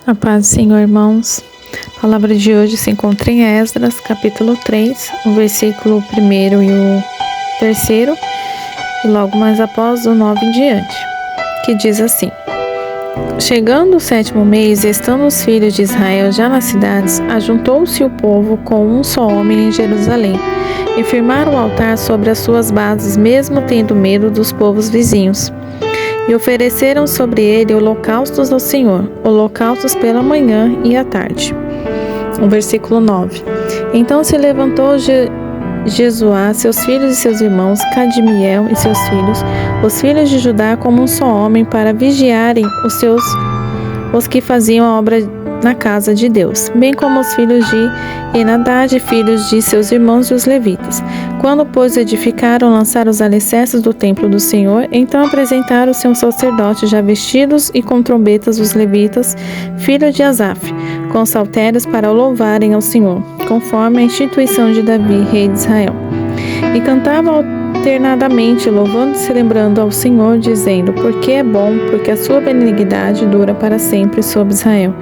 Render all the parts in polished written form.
A paz do Senhor, irmãos. A palavra de hoje se encontra em Esdras, capítulo 3, o versículo 1 e o 3, e logo mais após o 9 em diante, que diz assim: Chegando o 7º mês, e estando os filhos de Israel já nas cidades, ajuntou-se o povo com um só homem em Jerusalém, e firmaram o altar sobre as suas bases, mesmo tendo medo dos povos vizinhos. E ofereceram sobre ele holocaustos ao Senhor, holocaustos pela manhã e à tarde. O versículo 9. Então se levantou Jesuá, seus filhos e seus irmãos, Cadmiel e seus filhos, os filhos de Judá como um só homem, para vigiarem os que faziam a obra na casa de Deus, bem como os filhos de Henadad, filhos de seus irmãos e os levitas. Quando, pois, edificaram, lançaram os alicerces do templo do Senhor, então apresentaram-se um sacerdote já vestidos e com trombetas os levitas, filhos de Asaf, com saltérios para o louvarem ao Senhor, conforme a instituição de Davi, rei de Israel. E cantavam alternadamente, louvando e se lembrando ao Senhor, dizendo: Porque é bom, porque a sua benignidade dura para sempre sobre Israel.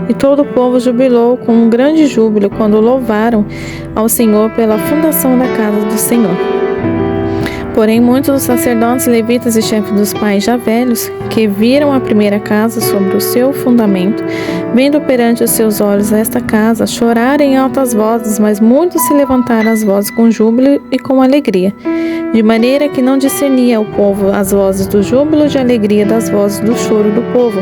E todo o povo jubilou com um grande júbilo quando louvaram ao Senhor pela fundação da casa do Senhor. Porém, muitos dos sacerdotes, levitas e chefes dos pais já velhos, que viram a primeira casa sobre o seu fundamento, vendo perante os seus olhos esta casa, choraram em altas vozes, mas muitos se levantaram as vozes com júbilo e com alegria, de maneira que não discernia o povo as vozes do júbilo e de alegria das vozes do choro do povo,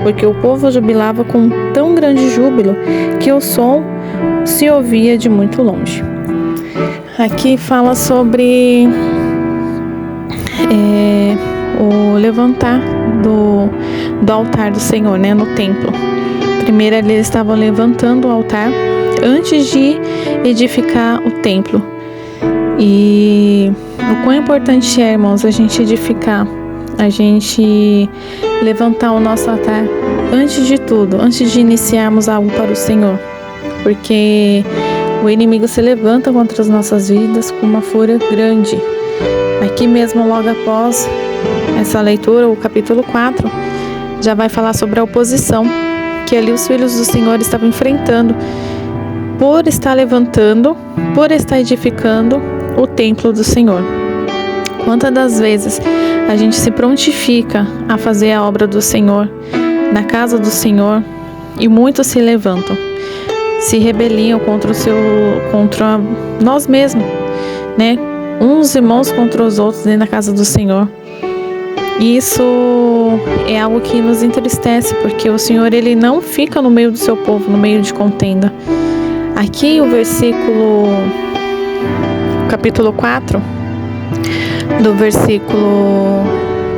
porque o povo jubilava com tão grande júbilo que o som se ouvia de muito longe. Aqui fala sobre o levantar do altar do Senhor, no templo. Primeiro eles estavam levantando o altar antes de edificar o templo. E o quão importante é, irmãos, a gente edificar, a gente levantar o nosso altar antes de tudo, antes de iniciarmos algo para o Senhor. Porque o inimigo se levanta contra as nossas vidas com uma fúria grande. Aqui mesmo, logo após essa leitura, o capítulo 4, já vai falar sobre a oposição que ali os filhos do Senhor estavam enfrentando por estar levantando, por estar edificando o templo do Senhor. Quantas das vezes a gente se prontifica a fazer a obra do Senhor na casa do Senhor e muitos se levantam, se rebeliam contra nós mesmos, uns irmãos contra os outros dentro da casa do Senhor. E isso é algo que nos entristece, porque o Senhor, Ele não fica no meio do seu povo, no meio de contenda. Aqui o capítulo 4, do versículo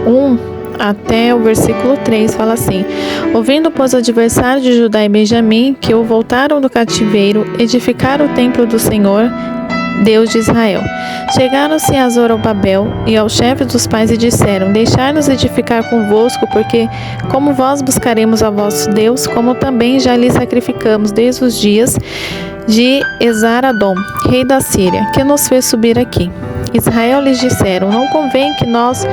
1 até o versículo 3, fala assim: Ouvindo, pois, o adversário de Judá e Benjamim, que o voltaram do cativeiro, edificaram o templo do Senhor, Deus de Israel. Chegaram-se a Zorobabel e ao chefe dos pais e disseram: Deixai-nos edificar convosco, porque como vós buscaremos a vosso Deus, como também já lhe sacrificamos desde os dias de Esar-Adom, rei da Síria, que nos fez subir aqui. Israel lhes disseram: Não convém que nós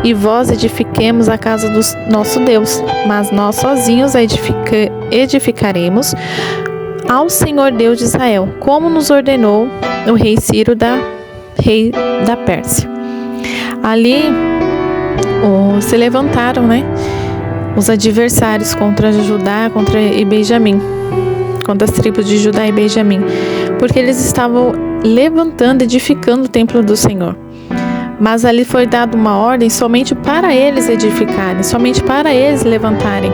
e vós edifiquemos a casa do nosso Deus, mas nós sozinhos a edificaremos ao Senhor Deus de Israel, como nos ordenou o rei Ciro, rei da Pérsia. Ali se levantaram, os adversários contra Judá, contra Benjamim, contra as tribos de Judá e Benjamim, porque eles estavam levantando, edificando o templo do Senhor. Mas ali foi dada uma ordem somente para eles edificarem, somente para eles levantarem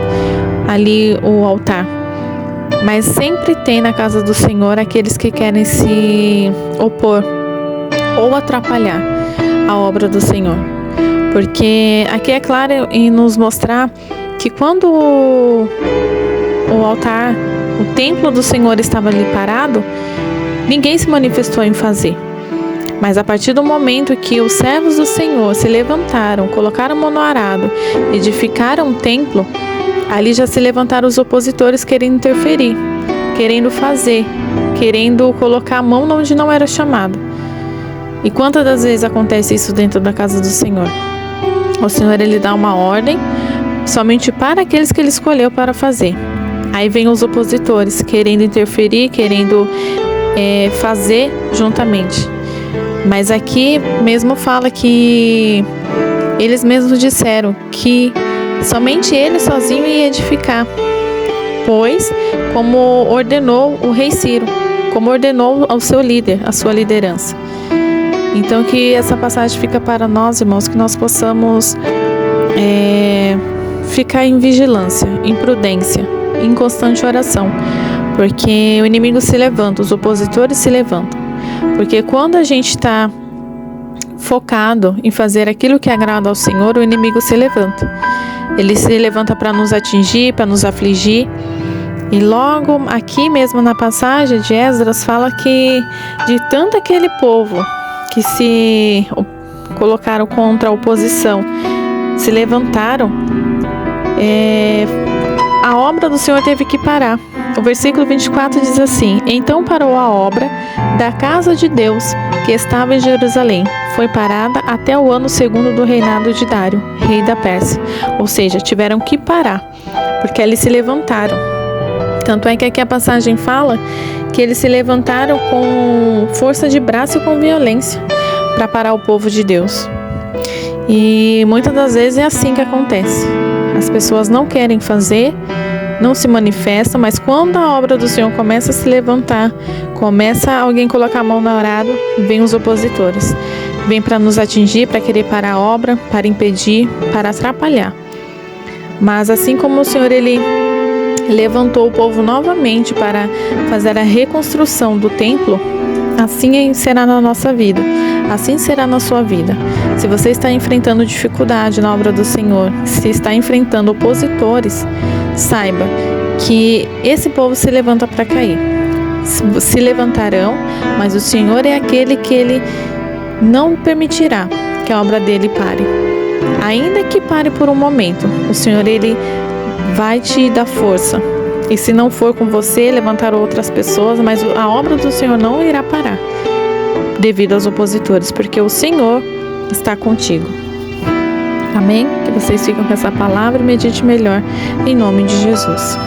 ali o altar. Mas sempre tem na casa do Senhor aqueles que querem se opor ou atrapalhar a obra do Senhor. Porque aqui é claro em nos mostrar que quando o altar, o templo do Senhor estava ali parado, ninguém se manifestou em fazer. Mas a partir do momento que os servos do Senhor se levantaram, colocaram mão no arado, edificaram o templo, ali já se levantaram os opositores querendo interferir, querendo fazer, querendo colocar a mão onde não era chamado. E quantas das vezes acontece isso dentro da casa do Senhor? O Senhor, Ele dá uma ordem somente para aqueles que Ele escolheu para fazer. Aí vem os opositores, querendo interferir, querendo fazer juntamente. Mas aqui mesmo fala que eles mesmos disseram que somente ele sozinho ia edificar, pois como ordenou o rei Ciro, como ordenou ao seu líder, a sua liderança. Então que essa passagem fica para nós, irmãos, que nós possamos ficar em vigilância, em prudência, em constante oração, porque o inimigo se levanta, os opositores se levantam, porque quando a gente está focado em fazer aquilo que agrada ao Senhor, o inimigo se levanta. Ele se levanta para nos atingir, para nos afligir. E logo aqui mesmo na passagem de Esdras fala que de tanto aquele povo que se colocaram contra a oposição, se levantaram, a obra do Senhor teve que parar. O versículo 24 diz assim: então parou a obra da casa de Deus que estava em Jerusalém. Foi parada até o ano 2º do reinado de Dário, rei da Pérsia. Ou seja, tiveram que parar, porque eles se levantaram. Tanto é que aqui a passagem fala que eles se levantaram com força de braço e com violência para parar o povo de Deus. E muitas das vezes é assim que acontece. As pessoas não querem fazer, não se manifestam, mas quando a obra do Senhor começa a se levantar, começa alguém colocar a mão na arado, vem os opositores. Vem para nos atingir, para querer parar a obra, para impedir, para atrapalhar. Mas assim como o Senhor, Ele levantou o povo novamente para fazer a reconstrução do templo, assim será na nossa vida, assim será na sua vida. Se você está enfrentando dificuldade na obra do Senhor, se está enfrentando opositores, saiba que esse povo se levanta para cair. Se levantarão, mas o Senhor é aquele que Ele não permitirá que a obra dele pare. Ainda que pare por um momento, o Senhor, Ele vai te dar força. E se não for com você, levantar outras pessoas, mas a obra do Senhor não irá parar devido aos opositores, porque o Senhor está contigo. Amém? Que vocês fiquem com essa palavra e medite melhor, em nome de Jesus.